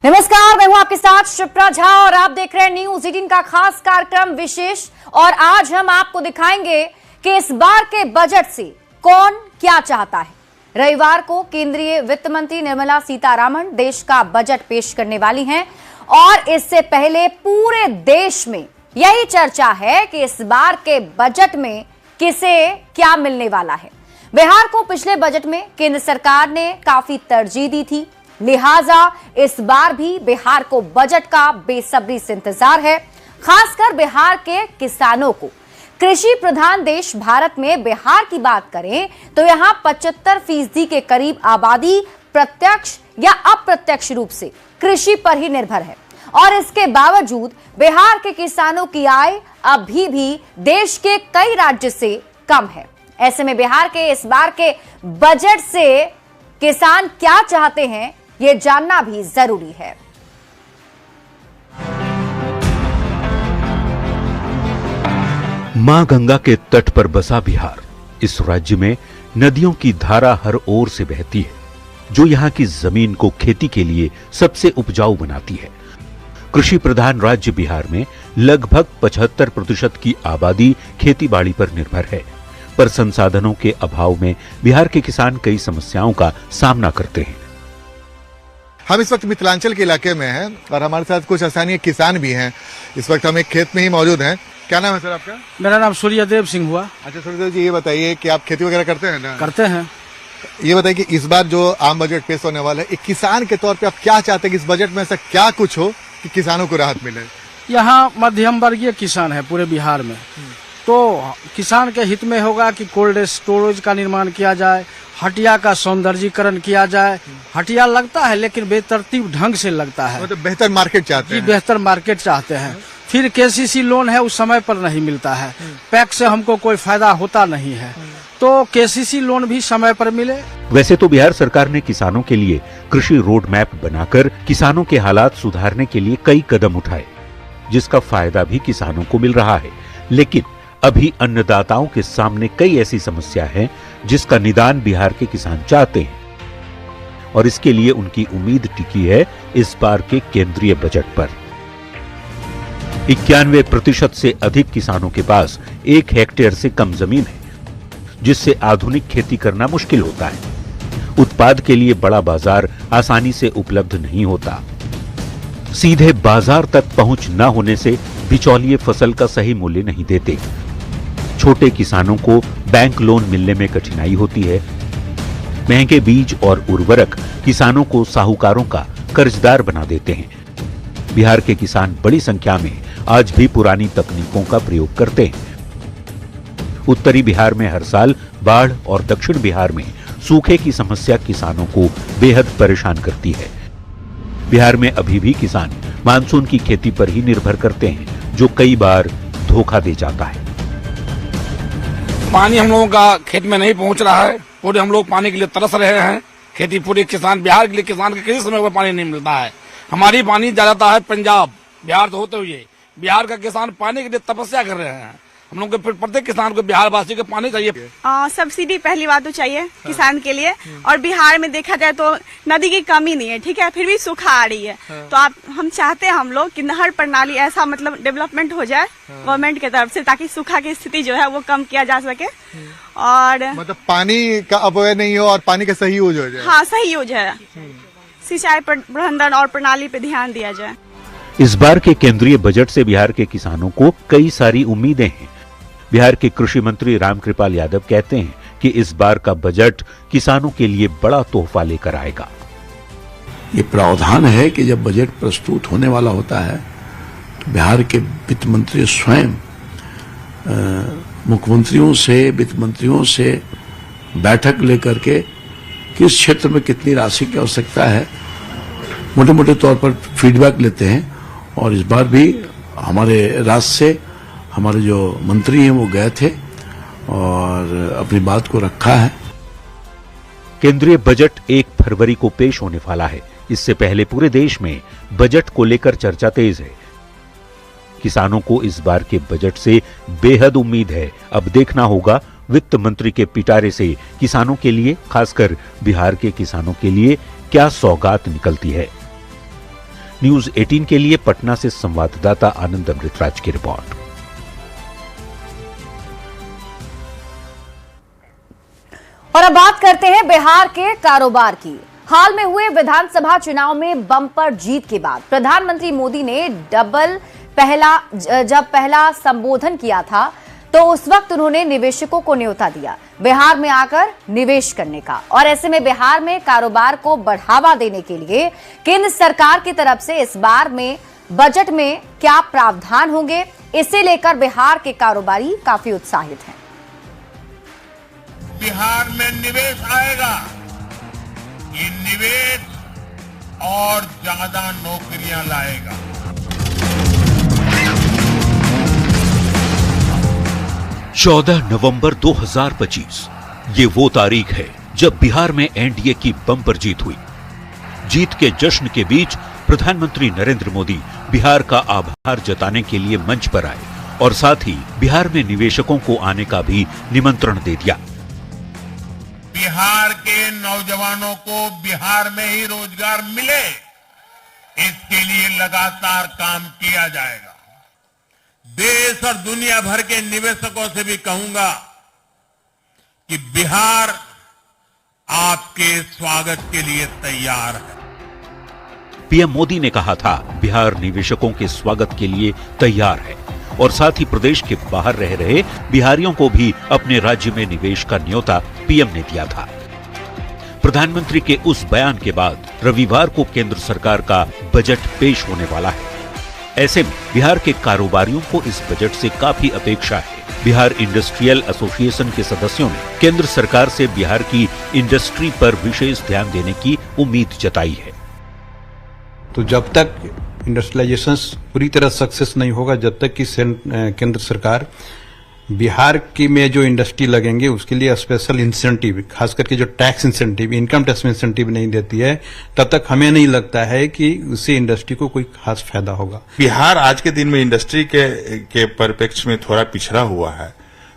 नमस्कार, मैं हूं आपके साथ शिप्रा झा और आप देख रहे हैं न्यूज 18 का खास कार्यक्रम विशेष। और आज हम आपको दिखाएंगे कि इस बार के बजट से कौन क्या चाहता है। रविवार को केंद्रीय वित्त मंत्री निर्मला सीतारामन देश का बजट पेश करने वाली हैं और इससे पहले पूरे देश में यही चर्चा है कि इस बार के बजट में किसे क्या मिलने वाला है। बिहार को पिछले बजट में केंद्र सरकार ने काफी तरजीह दी थी, लिहाजा इस बार भी बिहार को बजट का बेसब्री से इंतजार है। खासकर बिहार के किसानों को। कृषि प्रधान देश भारत में बिहार की बात करें तो यहां 75% के करीब आबादी प्रत्यक्ष या अप्रत्यक्ष रूप से कृषि पर ही निर्भर है और इसके बावजूद बिहार के किसानों की आय अभी भी देश के कई राज्य से कम है। ऐसे में बिहार के इस बार के बजट से किसान क्या चाहते हैं, यह जानना भी जरूरी है। मां गंगा के तट पर बसा बिहार, इस राज्य में नदियों की धारा हर ओर से बहती है, जो यहां की जमीन को खेती के लिए सबसे उपजाऊ बनाती है। कृषि प्रधान राज्य बिहार में लगभग 75% की आबादी खेतीबाड़ी पर निर्भर है, पर संसाधनों के अभाव में बिहार के किसान कई समस्याओं का सामना करते हैं। हम इस वक्त मिथिलांचल के इलाके में हैं और हमारे साथ कुछ स्थानीय किसान भी हैं। इस वक्त हम एक खेत में ही मौजूद हैं। क्या नाम है सर आपका? मेरा नाम सूर्यदेव सिंह हुआ। अच्छा सूर्यदेव जी, ये बताइए कि आप खेती वगैरह करते हैं ना? करते हैं। ये बताइए कि इस बार जो आम बजट पेश होने वाला है, एक किसान के तौर पे आप क्या चाहते हैं कि इस बजट में ऐसा क्या कुछ हो कि किसानों को राहत मिले? यहाँ मध्यम वर्गीय किसान है पूरे बिहार में, तो किसान के हित में होगा कि कोल्ड स्टोरेज का निर्माण किया जाए, हटिया का सौंदर्यीकरण किया जाए। हटिया लगता है लेकिन बेतरतीब ढंग से लगता है, मतलब बेहतर मार्केट चाहते हैं। बेहतर मार्केट चाहते हैं। फिर केसीसी लोन है, उस समय पर नहीं मिलता है। पैक से हमको कोई फायदा होता नहीं है, तो केसीसी लोन भी समय पर मिले। वैसे तो बिहार सरकार ने किसानों के लिए कृषि रोड मैप बनाकर किसानों के हालात सुधारने के लिए कई कदम उठाए, जिसका फायदा भी किसानों को मिल रहा है। लेकिन अभी अन्नदाताओं के सामने कई ऐसी समस्या है जिसका निदान बिहार के किसान चाहते हैं और इसके लिए उनकी उम्मीद टिकी है इस बार के केंद्रीय बजट पर। 91% से अधिक किसानों के पास 1 हेक्टेयर से कम जमीन है, जिससे आधुनिक खेती करना मुश्किल होता है। उत्पाद के लिए बड़ा बाजार आसानी से उपलब्ध नहीं होता। सीधे बाजार तक पहुंच न होने से बिचौलिए फसल का सही मूल्य नहीं देते। छोटे किसानों को बैंक लोन मिलने में कठिनाई होती है। महंगे बीज और उर्वरक किसानों को साहूकारों का कर्जदार बना देते हैं। बिहार के किसान बड़ी संख्या में आज भी पुरानी तकनीकों का प्रयोग करते हैं। उत्तरी बिहार में हर साल बाढ़ और दक्षिण बिहार में सूखे की समस्या किसानों को बेहद परेशान करती है। बिहार में अभी भी किसान मानसून की खेती पर ही निर्भर करते हैं, जो कई बार धोखा दे जाता है। पानी हम लोगों का खेत में नहीं पहुंच रहा है। पूरे हम लोग पानी के लिए तरस रहे हैं। खेती पूरे किसान, बिहार के लिए किसान के किसी समय पर पानी नहीं मिलता है। हमारी पानी जाता है पंजाब, बिहार तो होते हुए बिहार का किसान पानी के लिए तपस्या कर रहे हैं। हम लोग के प्रत्येक किसान को, बिहार वासी को पानी चाहिए। सब्सिडी पहली बात तो चाहिए किसान के लिए। और बिहार में देखा जाए तो नदी की कमी नहीं है, ठीक है, फिर भी सूखा आ रही है। तो हम चाहते हैं हम लोग कि नहर प्रणाली ऐसा मतलब डेवलपमेंट हो जाए गवर्नमेंट की तरफ से, ताकि सूखा की स्थिति जो है वो कम किया जा सके और मतलब पानी का अपव्यय नहीं हो और पानी का सही यूज हो जाए। हाँ, सही यूज है। सिंचाई प्रबंधन और प्रणाली पे ध्यान दिया जाए। इस बार के केंद्रीय बजट से बिहार के किसानों को कई सारी उम्मीदें हैं। बिहार के कृषि मंत्री रामकृपाल यादव कहते हैं कि इस बार का बजट किसानों के लिए बड़ा तोहफा लेकर आएगा। ये प्रावधान है कि जब बजट प्रस्तुत होने वाला होता है तो बिहार के वित्त मंत्री स्वयं मुख्यमंत्रियों से, वित्त मंत्रियों से बैठक लेकर के किस क्षेत्र में कितनी राशि की आवश्यकता है मोटे मोटे तौर पर फीडबैक लेते हैं। और इस बार भी हमारे राज्य से हमारे जो मंत्री हैं वो गए थे और अपनी बात को रखा है। केंद्रीय बजट 1 फरवरी को पेश होने वाला है। इससे पहले पूरे देश में बजट को लेकर चर्चा तेज है। किसानों को इस बार के बजट से बेहद उम्मीद है। अब देखना होगा वित्त मंत्री के पिटारे से किसानों के लिए, खासकर बिहार के किसानों के लिए क्या सौगात निकलती है। न्यूज 18 के लिए पटना से संवाददाता आनंद अमृतराज की रिपोर्ट। और अब बात करते हैं बिहार के कारोबार की। हाल में हुए विधानसभा चुनाव में बम्पर जीत के बाद प्रधानमंत्री मोदी ने जब पहला संबोधन किया था तो उस वक्त उन्होंने निवेशकों को न्योता दिया बिहार में आकर निवेश करने का। और ऐसे में बिहार में कारोबार को बढ़ावा देने के लिए केंद्र सरकार की तरफ से इस बार में बजट में क्या प्रावधान होंगे, इसे लेकर बिहार के कारोबारी काफी उत्साहित हैं। बिहार में निवेश आएगा, ये निवेश और ज्यादा नौकरियां लाएगा। 14 नवंबर 2025 ये वो तारीख है जब बिहार में एनडीए की बम्पर जीत हुई। जीत के जश्न के बीच प्रधानमंत्री नरेंद्र मोदी बिहार का आभार जताने के लिए मंच पर आए और साथ ही बिहार में निवेशकों को आने का भी निमंत्रण दे दिया। बिहार के नौजवानों को बिहार में ही रोजगार मिले, इसके लिए लगातार काम किया जाएगा। देश और दुनिया भर के निवेशकों से भी कहूंगा कि बिहार आपके स्वागत के लिए तैयार है। पीएम मोदी ने कहा था बिहार निवेशकों के स्वागत के लिए तैयार है और साथ ही प्रदेश के बाहर रह रहे बिहारियों को भी अपने राज्य में निवेश का न्योता पीएम ने दिया था। प्रधानमंत्री के उस बयान के बाद रविवार को केंद्र सरकार का बजट पेश होने वाला है। ऐसे में बिहार के कारोबारियों को इस बजट से काफी अपेक्षा है। बिहार इंडस्ट्रियल एसोसिएशन के सदस्यों ने केंद्र सरकार से बिहार की इंडस्ट्री पर विशेष ध्यान देने की उम्मीद जताई है। तो जब तक इंडस्ट्रियलाइजेशन पूरी तरह सक्सेस नहीं होगा, जब तक कि केंद्र सरकार बिहार की में जो इंडस्ट्री लगेंगे उसके लिए स्पेशल इंसेंटिव, खास करके जो tax incentive, income tax incentive नहीं देती है, तब तक हमें नहीं लगता है कि उससे इंडस्ट्री को कोई खास फायदा होगा। बिहार आज के दिन में इंडस्ट्री के परिप्रेक्ष्य में थोड़ा पिछड़ा हुआ है,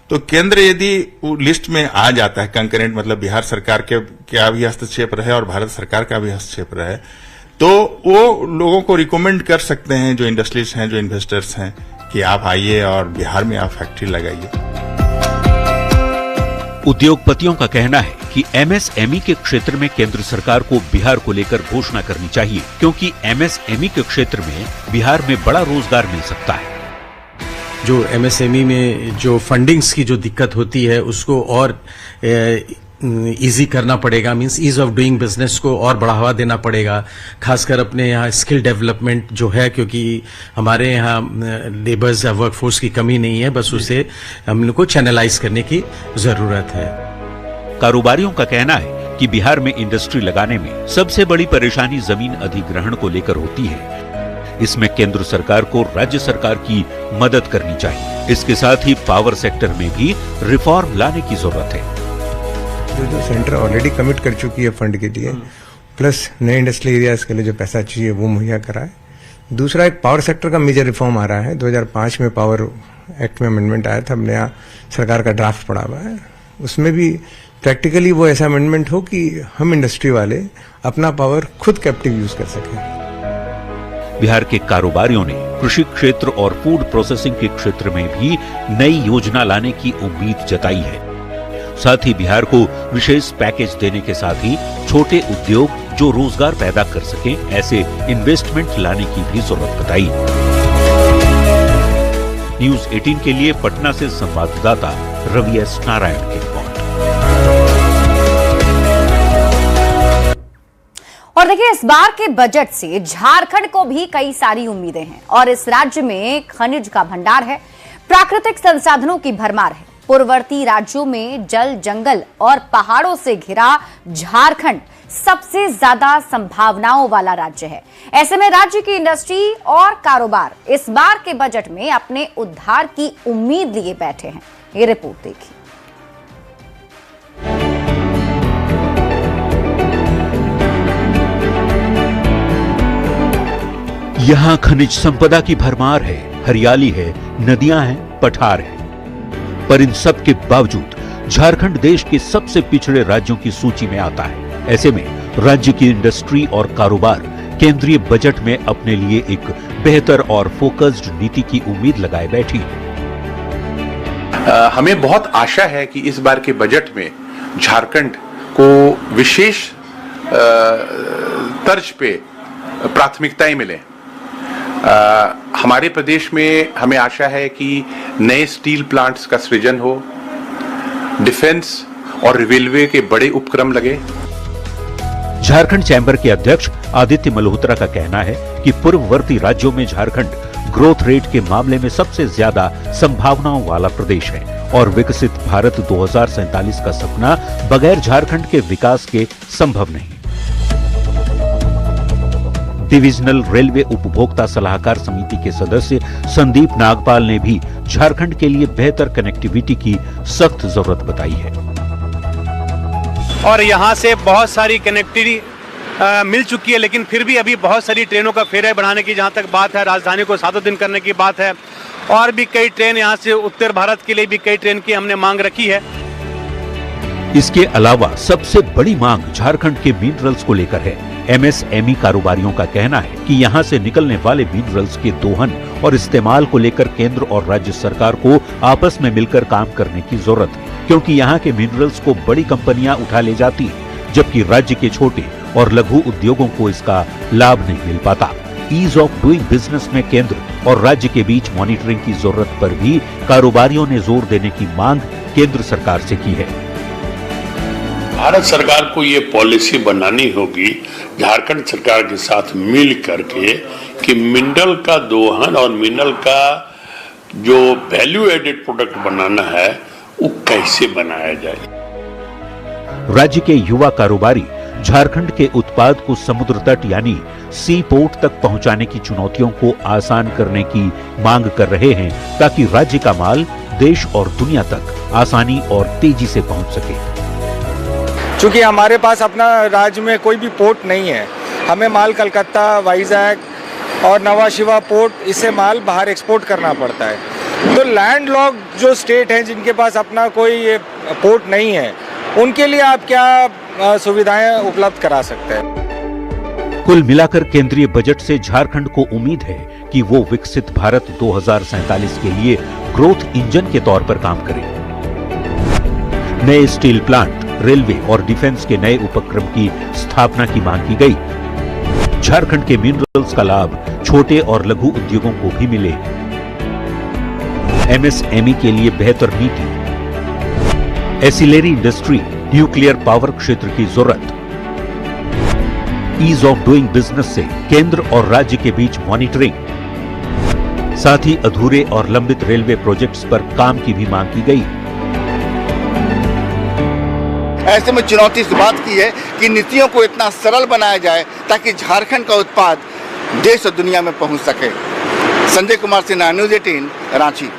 तो केंद्र यदि लिस्ट में आ जाता है कंकरेंट, मतलब बिहार सरकार का भी हस्तक्षेप रहे और भारत सरकार का भी हस्तक्षेप रहे, तो वो लोगों को रिकमेंड कर सकते हैं, जो इंडस्ट्रीज हैं, जो इन्वेस्टर्स हैं, कि आप आइए और बिहार में आप फैक्ट्री लगाइए। उद्योगपतियों का कहना है कि एमएसएमई के क्षेत्र में केंद्र सरकार को बिहार को लेकर घोषणा करनी चाहिए, क्योंकि एमएसएमई के क्षेत्र में बिहार में बड़ा रोजगार मिल सकता है। जो एमएसएमई में जो फंडिंग्स की जो दिक्कत होती है उसको और इजी करना पड़ेगा, means ease of doing business को और बढ़ावा देना पड़ेगा, खासकर अपने यहाँ स्किल डेवलपमेंट जो है, क्योंकि हमारे यहाँ लेबर्स या वर्कफोर्स की कमी नहीं है, बस उसे हम लोग को चैनलाइज करने की जरूरत है। कारोबारियों का कहना है कि बिहार में इंडस्ट्री लगाने में सबसे बड़ी परेशानी जमीन अधिग्रहण को लेकर होती है। इसमें केंद्र सरकार को राज्य सरकार की मदद करनी चाहिए। इसके साथ ही पावर सेक्टर में भी रिफॉर्म लाने की जरूरत है। जो सेंटर ऑलरेडी कमिट कर चुकी है फंड के लिए, प्लस नए इंडस्ट्रियल एरियाज के लिए जो पैसा चाहिए वो मुहैया कराए। दूसरा, एक पावर सेक्टर का मेजर रिफॉर्म आ रहा है। 2005 में पावर एक्ट में अमेंडमेंट आया था, अब नया सरकार का ड्राफ्ट पड़ा हुआ है। उसमें भी प्रैक्टिकली वो ऐसा अमेंडमेंट हो कि हम इंडस्ट्री वाले अपना पावर खुद कैप्टिव यूज कर सकें। बिहार के कारोबारियों ने कृषि क्षेत्र और फूड प्रोसेसिंग के क्षेत्र में भी नई योजना लाने की उम्मीद जताई है। साथ ही बिहार को विशेष पैकेज देने के साथ ही छोटे उद्योग जो रोजगार पैदा कर सकें, ऐसे इन्वेस्टमेंट लाने की भी जरूरत बताई। न्यूज 18 के लिए पटना से संवाददाता रवि एस नारायण की रिपोर्ट। और देखिए, इस बार के बजट से झारखंड को भी कई सारी उम्मीदें हैं और इस राज्य में खनिज का भंडार है, प्राकृतिक संसाधनों की भरमार है। पूर्ववर्ती राज्यों में जल, जंगल और पहाड़ों से घिरा झारखंड सबसे ज्यादा संभावनाओं वाला राज्य है। ऐसे में राज्य की इंडस्ट्री और कारोबार इस बार के बजट में अपने उद्धार की उम्मीद लिए बैठे हैं। ये रिपोर्ट देखिए। यहाँ खनिज संपदा की भरमार है, हरियाली है, नदियां हैं, पठार है, पर इन सब के बावजूद झारखंड देश के सबसे पिछड़े राज्यों की सूची में आता है। ऐसे में राज्य की इंडस्ट्री और कारोबार केंद्रीय बजट में अपने लिए एक बेहतर और फोकस्ड नीति की उम्मीद लगाए बैठी है। हमें बहुत आशा है कि इस बार के बजट में झारखंड को विशेष तर्ज पे प्राथमिकताएं मिले। हमारे प्रदेश में हमें आशा है कि नए स्टील प्लांट्स का सृजन हो, डिफेंस और रेलवे के बड़े उपक्रम लगे। झारखंड चैंबर के अध्यक्ष आदित्य मल्होत्रा का कहना है कि पूर्ववर्ती राज्यों में झारखंड ग्रोथ रेट के मामले में सबसे ज्यादा संभावनाओं वाला प्रदेश है और विकसित भारत 2047 का सपना बगैर झारखंड के विकास के संभव नहीं। डिविजनल रेलवे उपभोक्ता सलाहकार समिति के सदस्य संदीप नागपाल ने भी झारखंड के लिए बेहतर कनेक्टिविटी की सख्त जरूरत बताई है। और यहाँ से बहुत सारी कनेक्टिविटी मिल चुकी है, लेकिन फिर भी अभी बहुत सारी ट्रेनों का फेरा बढ़ाने की जहाँ तक बात है, राजधानी को 7 दिन करने की बात है और भी कई ट्रेन यहाँ से उत्तर भारत के लिए भी कई ट्रेन की हमने मांग रखी है। इसके अलावा सबसे बड़ी मांग झारखंड के मिनरल्स को लेकर है। एमएसएमई कारोबारियों का कहना है कि यहाँ से निकलने वाले मिनरल्स के दोहन और इस्तेमाल को लेकर केंद्र और राज्य सरकार को आपस में मिलकर काम करने की जरूरत है, क्योंकि यहाँ के मिनरल्स को बड़ी कंपनियां उठा ले जाती हैं, जबकि राज्य के छोटे और लघु उद्योगों को इसका लाभ नहीं मिल पाता। ईज ऑफ डूइंग बिजनेस में केंद्र और राज्य के बीच मॉनिटरिंग की जरूरत पर भी कारोबारियों ने जोर देने की मांग केंद्र सरकार से की है। भारत सरकार को ये पॉलिसी बनानी होगी झारखंड सरकार के साथ मिल करके कि मिनरल का दोहन और मिनरल का जो वैल्यू एडेड प्रोडक्ट बनाना है वो कैसे बनाया जाए। राज्य के युवा कारोबारी झारखंड के उत्पाद को समुद्र तट यानी सी पोर्ट तक पहुंचाने की चुनौतियों को आसान करने की मांग कर रहे हैं, ताकि राज्य का माल देश और दुनिया तक आसानी और तेजी से पहुंच सके। चूंकि हमारे पास अपना राज्य में कोई भी पोर्ट नहीं है, हमें माल कलकत्ता, वाइजैक और नवा शिवा पोर्ट, इससे माल बाहर एक्सपोर्ट करना पड़ता है। तो लैंड लॉक जो स्टेट हैं जिनके पास अपना कोई पोर्ट नहीं है, उनके लिए आप क्या सुविधाएं उपलब्ध करा सकते हैं। कुल मिलाकर केंद्रीय बजट से झारखंड को उम्मीद है कि वो विकसित भारत 2047 के लिए ग्रोथ इंजन के तौर पर काम करे। नए स्टील प्लांट, रेलवे और डिफेंस के नए उपक्रम की स्थापना की मांग की गई। झारखंड के मिनरल्स का लाभ छोटे और लघु उद्योगों को भी मिले। एमएसएमई के लिए बेहतर नीति, एसिलरी इंडस्ट्री, न्यूक्लियर पावर क्षेत्र की जरूरत, ईज ऑफ डूइंग बिजनेस से केंद्र और राज्य के बीच मॉनिटरिंग, साथ ही अधूरे और लंबित रेलवे प्रोजेक्ट्स पर काम की भी मांग की गई। ऐसे में चुनौती इस बात की है कि नीतियों को इतना सरल बनाया जाए ताकि झारखंड का उत्पाद देश और दुनिया में पहुंच सके। संजय कुमार सिन्हा, न्यूज़ 18, रांची।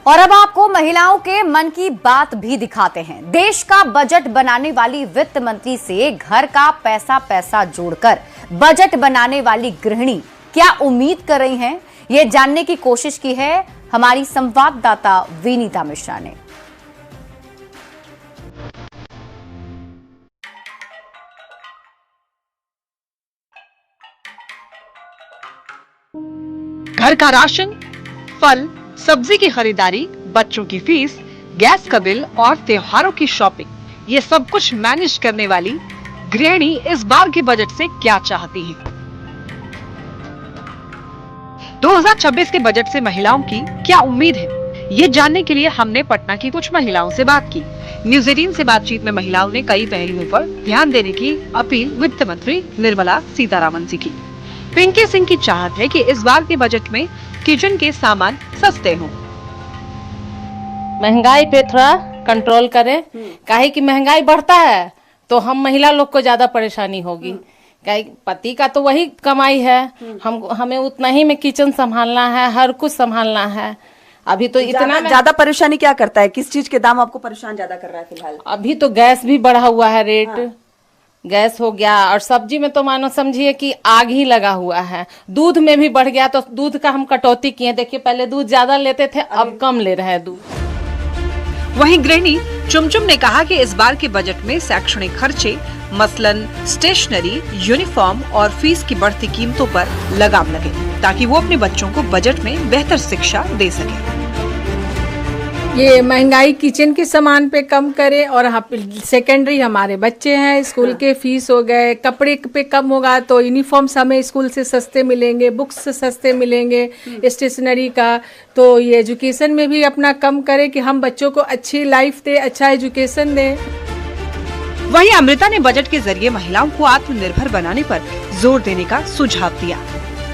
और अब आपको महिलाओं के मन की बात भी दिखाते हैं। देश का बजट बनाने वाली वित्त मंत्री से घर का पैसा जोड़कर बजट बनाने वाली गृहिणी क्या उम्मीद कर रही हैं, ये जानने की कोशिश की है हमारी संवाददाता विनीता मिश्रा ने। घर का राशन, फल, सब्जी की खरीदारी, बच्चों की फीस, गैस का बिल और त्योहारों की शॉपिंग, ये सब कुछ मैनेज करने वाली गृहिणी इस बार के बजट से क्या चाहती है। 2026 के बजट से महिलाओं की क्या उम्मीद है, ये जानने के लिए हमने पटना की कुछ महिलाओं से बात की। न्यूज़ 18 से बातचीत में महिलाओं ने कई पहलुओं पर ध्यान देने की अपील वित्त मंत्री निर्मला सीतारामन से की। पिंकी सिंह की चाहत है कि इस बार के बजट में किचन के सामान सस्ते हों। महंगाई पे थोड़ा कंट्रोल करें, काहे कि महंगाई बढ़ता है तो हम महिला लोग को ज्यादा परेशानी होगी। पति का तो वही कमाई है, हमें उतना ही में किचन संभालना है, हर कुछ संभालना है। अभी तो इतना ज्यादा परेशानी क्या करता है, किस चीज के दाम आपको परेशान ज्यादा कर रहा है फिलहाल? अभी तो गैस भी बढ़ा हुआ है रेट, गैस हो गया और सब्जी में तो मानो समझिए कि आग ही लगा हुआ है। दूध में भी बढ़ गया तो दूध का हम कटौती किए। देखिए पहले दूध ज्यादा लेते थे, अब कम ले रहे हैं दूध। वहीं गृहिणी चुमचुम ने कहा कि इस बार के बजट में शैक्षणिक खर्चे मसलन स्टेशनरी, यूनिफॉर्म और फीस की बढ़ती कीमतों पर लगाम लगे ताकि वो अपने बच्चों को बजट में बेहतर शिक्षा दे सके। ये महंगाई किचन के सामान पे कम करे और सेकेंडरी हमारे बच्चे हैं, स्कूल के फीस हो गए, कपड़े पे कम होगा तो यूनिफॉर्म्स हमें स्कूल से सस्ते मिलेंगे, बुक्स सस्ते मिलेंगे, स्टेशनरी का। तो ये एजुकेशन में भी अपना कम करे कि हम बच्चों को अच्छी लाइफ दे, अच्छा एजुकेशन दे। वहीं अमृता ने बजट के जरिए महिलाओं को आत्मनिर्भर बनाने पर जोर देने का सुझाव दिया।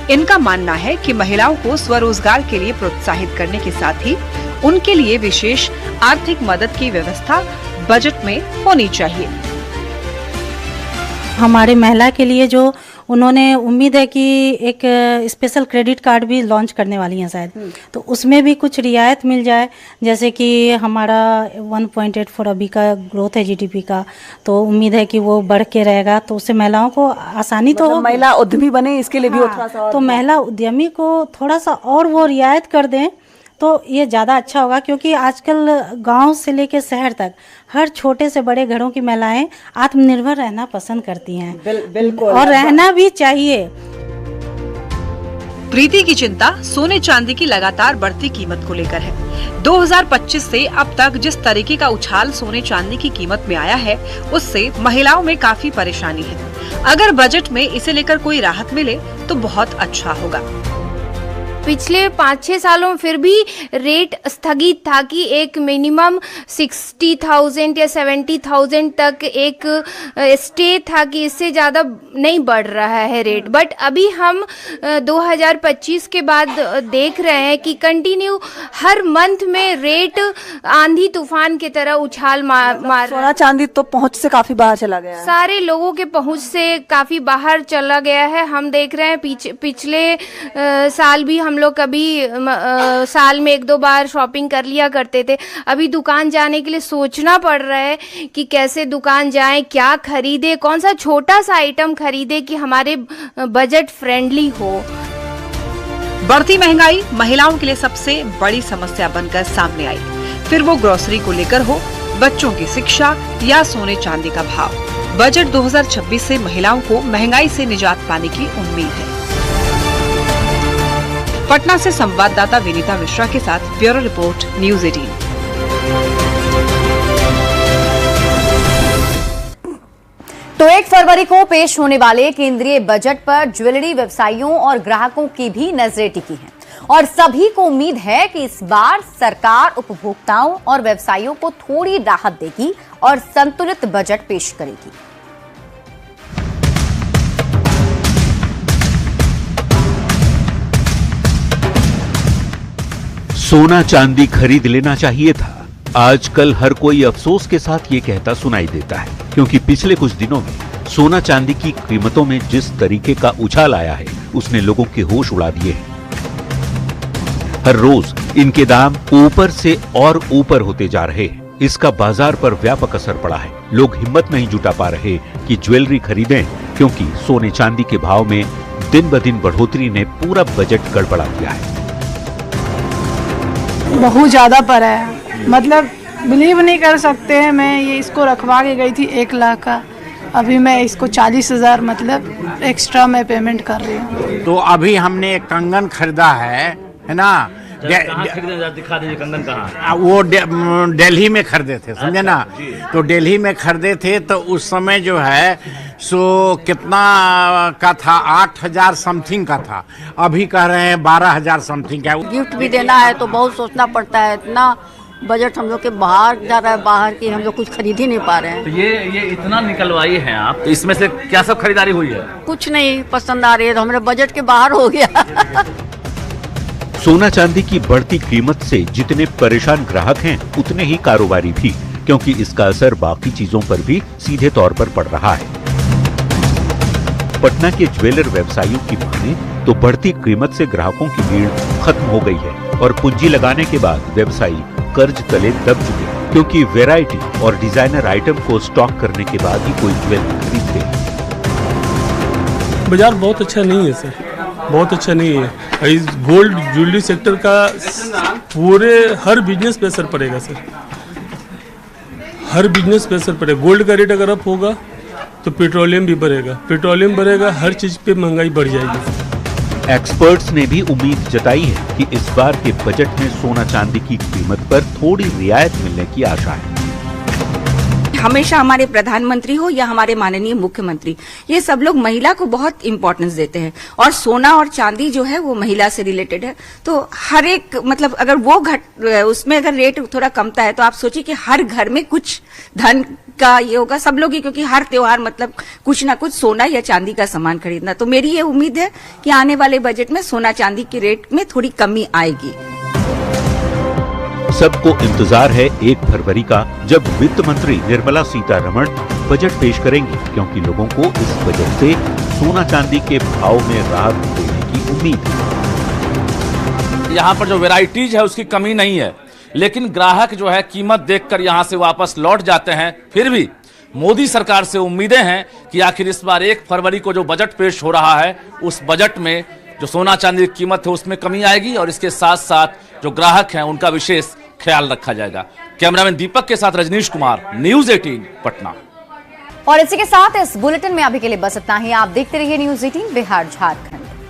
इनका मानना है कि महिलाओं को स्वरोजगार के लिए प्रोत्साहित करने के साथ ही उनके लिए विशेष आर्थिक मदद की व्यवस्था बजट में होनी चाहिए। हमारे महिला के लिए जो उन्होंने उम्मीद है कि एक स्पेशल क्रेडिट कार्ड भी लॉन्च करने वाली हैं शायद, तो उसमें भी कुछ रियायत मिल जाए। जैसे कि हमारा 1.84 अभी का ग्रोथ है जीडीपी का, तो उम्मीद है कि वो बढ़ के रहेगा, तो उससे महिलाओं को आसानी तो महिला उद्यमी बने इसके लिए भी थोड़ा सा, तो महिला उद्यमी को थोड़ा सा और वो रियायत कर दें तो ये ज़्यादा अच्छा होगा। क्योंकि आजकल गांव से लेकर शहर तक हर छोटे से बड़े घरों की महिलाएं आत्मनिर्भर रहना पसंद करती हैं। बिल्कुल, और रहना भी चाहिए। प्रीति की चिंता सोने चांदी की लगातार बढ़ती कीमत को लेकर है। 2025 से अब तक जिस तरीके का उछाल सोने चांदी की कीमत में आया है, उससे महिलाओं में काफी परेशानी है। अगर बजट में इसे लेकर कोई राहत मिले तो बहुत अच्छा होगा। पिछले 5-6 सालों में फिर भी रेट स्थगित था कि एक मिनिमम 60,000 या 70,000 तक एक स्टे था कि इससे ज़्यादा नहीं बढ़ रहा है रेट। बट अभी हम 2025 के बाद देख रहे हैं कि कंटिन्यू हर मंथ में रेट आंधी तूफान की तरह उछाल मार सोना चांदी तो पहुंच से काफी बाहर चला गया है। सारे लोगों के पहुंच से काफ़ी बाहर चला गया है। हम देख रहे हैं पिछले साल भी हम लोग कभी साल में 1-2 बार शॉपिंग कर लिया करते थे। अभी दुकान जाने के लिए सोचना पड़ रहा है कि कैसे दुकान जाएं, क्या खरीदे, कौन सा छोटा सा आइटम खरीदे कि हमारे बजट फ्रेंडली हो। बढ़ती महंगाई महिलाओं के लिए सबसे बड़ी समस्या बनकर सामने आई, फिर वो ग्रोसरी को लेकर हो, बच्चों की शिक्षा या सोने चांदी का भाव। बजट 2026 से महिलाओं को महंगाई से निजात पाने की उम्मीद है। पटना से संवाददाता विनीता मिश्रा के साथ ब्यूरो रिपोर्ट, न्यूज़ 18। तो 1 फरवरी को पेश होने वाले केंद्रीय बजट पर ज्वेलरी व्यवसायियों और ग्राहकों की भी नजरें टिकी हैं और सभी को उम्मीद है कि इस बार सरकार उपभोक्ताओं और व्यवसायियों को थोड़ी राहत देगी और संतुलित बजट पेश करेगी। सोना चांदी खरीद लेना चाहिए था। आजकल हर कोई अफसोस के साथ ये कहता सुनाई देता है, क्योंकि पिछले कुछ दिनों में सोना चांदी की कीमतों में जिस तरीके का उछाल आया है उसने लोगों के होश उड़ा दिए हैं। हर रोज इनके दाम ऊपर से और ऊपर होते जा रहे हैं। इसका बाजार पर व्यापक असर पड़ा है। लोग हिम्मत नहीं जुटा पा रहे कि ज्वेलरी खरीदें, क्योंकि सोने चांदी के भाव में दिन ब दिन बढ़ोतरी ने पूरा बजट गड़बड़ा दिया है। बहुत ज्यादा पड़ा है, मतलब बिलीव नहीं कर सकते हैं। मैं ये इसको रखवा के गई थी 1 लाख का, अभी मैं इसको 40,000 मतलब एक्स्ट्रा मैं पेमेंट कर रही हूँ। तो अभी हमने एक कंगन खरीदा है ना, दिखा दीजिए कंगन कहाँ। वो दिल्ली में खरीदे थे, समझे ना। तो दिल्ली में खरीदे थे तो उस समय जो है सो कितना का था, 8,000 समथिंग का था। अभी कह रहे हैं 12,000 समथिंग का। गिफ्ट भी देना है तो बहुत सोचना पड़ता है। इतना बजट हम लोग के बाहर जा रहा है, बाहर की हम लोग कुछ खरीद ही नहीं पा रहे हैं। तो ये इतना निकलवाई हैं आप, तो इसमें से क्या सब खरीदारी हुई है? कुछ नहीं पसंद आ रही है तो हमारे बजट के बाहर हो गया। सोना चांदी की बढ़ती कीमत से जितने परेशान ग्राहक हैं उतने ही कारोबारी भी, क्योंकि इसका असर बाकी चीजों पर भी सीधे तौर पर पड़ रहा है। पटना के ज्वेलर व्यवसायियों की माने तो बढ़ती कीमत से ग्राहकों की भीड़ खत्म हो गई है और पूंजी लगाने के बाद व्यवसायी कर्ज तले दब चुके हैं, क्योंकि वैरायटी और डिजाइनर आइटम को स्टॉक करने के बाद ही कोई ज्वेलरी खरीदते हैं। बाजार बहुत अच्छा नहीं है सर, बहुत अच्छा नहीं है। इस गोल्ड ज्वेलरी सेक्टर का पूरे हर बिजनेस पे असर पड़ेगा सर। हर बिजनेस पे असर पड़ेगा। गोल्ड का रेट अगर अप होगा तो पेट्रोलियम भी बढ़ेगा, पेट्रोलियम बढ़ेगा, हर चीज पे महंगाई बढ़ जाएगी। एक्सपर्ट्स ने भी उम्मीद जताई है कि इस बार के बजट में सोना चांदी की कीमत पर थोड़ी रियायत मिलने की आशा है। हमेशा हमारे प्रधानमंत्री हो या हमारे माननीय मुख्यमंत्री, ये सब लोग महिला को बहुत इम्पोर्टेंस देते हैं और सोना और चांदी जो है वो महिला से रिलेटेड है। तो हर एक मतलब अगर वो उसमें अगर रेट थोड़ा कमता है तो आप सोचिए कि हर घर में कुछ धन का ये होगा, सब लोग ही, क्योंकि हर त्योहार मतलब कुछ ना कुछ सोना या चांदी का सामान खरीदना। तो मेरी ये उम्मीद है कि आने वाले बजट में सोना चांदी के रेट में थोड़ी कमी आएगी। सबको इंतजार है 1 फरवरी का, जब वित्त मंत्री निर्मला सीतारमण बजट पेश करेंगी, क्योंकि लोगों को इस बजट से सोना चांदी के भाव में राहत देने की उम्मीद है। यहाँ पर जो वैरायटीज है उसकी कमी नहीं है, लेकिन ग्राहक जो है कीमत देखकर यहाँ से वापस लौट जाते हैं। फिर भी मोदी सरकार से उम्मीदें हैं कि आखिर इस बार 1 फरवरी को जो बजट पेश हो रहा है उस बजट में जो सोना चांदी की कीमत है उसमें कमी आएगी और इसके साथ साथ जो ग्राहक हैं उनका विशेष ख्याल रखा जाएगा। कैमरामैन दीपक के साथ रजनीश कुमार, न्यूज़ 18 पटना। और इसी के साथ इस बुलेटिन में अभी के लिए बस इतना ही। आप देखते रहिए न्यूज़ 18 बिहार झारखंड।